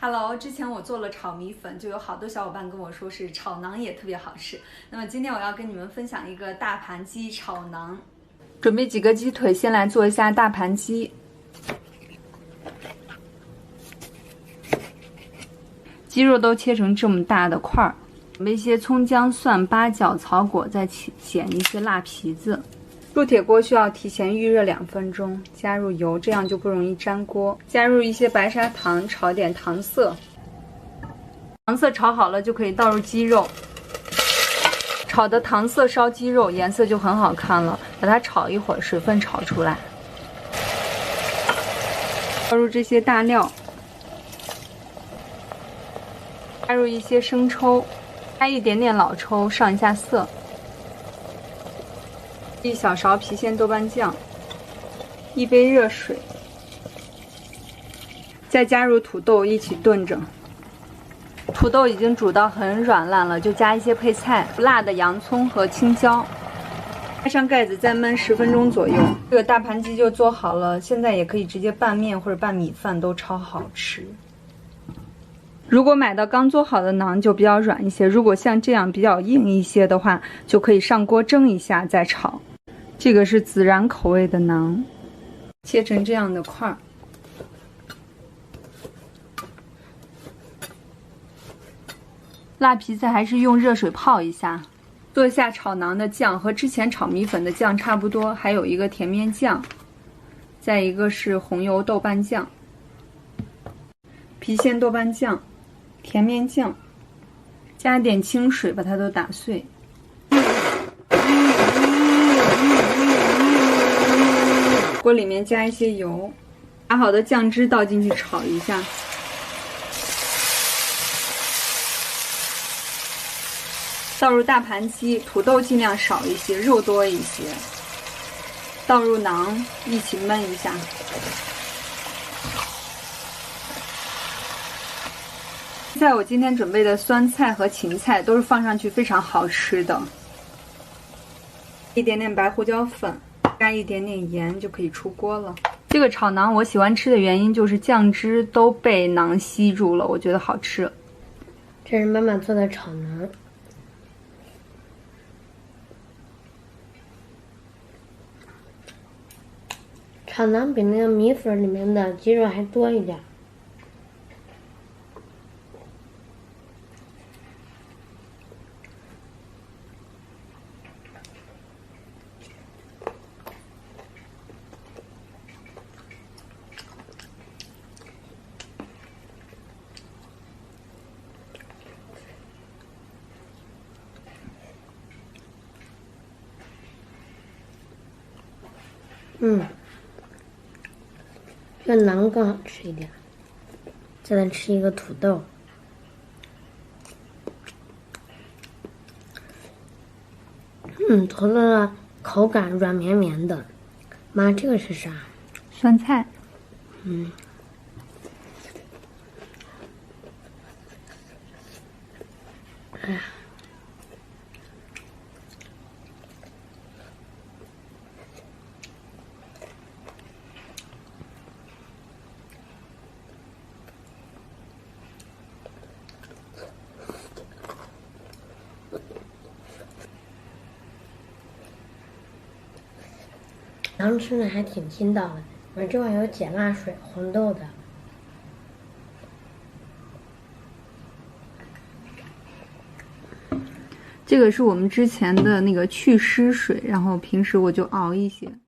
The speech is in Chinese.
Hello，之前我做了炒米粉，就有好多小伙伴跟我说是炒馕也特别好吃。那么今天我要跟你们分享一个大盘鸡炒馕。准备几个鸡腿，先来做一下大盘鸡。鸡肉都切成这么大的块儿，准备一些葱姜蒜八角草果，再剪一些辣皮子。铸铁锅需要提前预热2分钟，加入油，这样就不容易粘锅。加入一些白砂糖，炒点糖色。糖色炒好了，就可以倒入鸡肉。炒的糖色烧鸡肉，颜色就很好看了。把它炒一会儿，水分炒出来。倒入这些大料，加入一些生抽，加一点点老抽，上一下色。1小勺郫县豆瓣酱，1杯热水，再加入土豆一起炖着。土豆已经煮到很软烂了，就加一些配菜，辣的洋葱和青椒，盖上盖子再焖10分钟左右。这个大盘鸡就做好了，现在也可以直接拌面或者拌米饭，都超好吃。如果买到刚做好的馕就比较软一些，如果像这样比较硬一些的话，就可以上锅蒸一下再炒。这个是孜然口味的馕，切成这样的块儿。辣皮子还是用热水泡一下。做一下炒馕的酱，和之前炒米粉的酱差不多，还有一个甜面酱，再一个是红油豆瓣酱、郫县豆瓣酱、甜面酱，加点清水把它都打碎。锅里面加一些油，打好的酱汁倒进去炒一下。倒入大盘鸡，土豆尽量少一些，肉多一些。倒入馕，一起焖一下。在我今天准备的酸菜和芹菜都是放上去非常好吃的。一点点白胡椒粉，加一点点盐就可以出锅了。这个炒馕我喜欢吃的原因就是酱汁都被馕吸住了，我觉得好吃。这是妈妈做的炒馕，炒馕比那个米粉里面的鸡肉还多一点。这个馕更好吃一点。再来吃一个土豆，土豆的口感软绵绵的。妈，这个是啥？酸菜。哎呀。馕吃的还挺筋道的，而这块有碱辣水，红豆的。这个是我们之前的那个祛湿水，然后平时我就熬一些。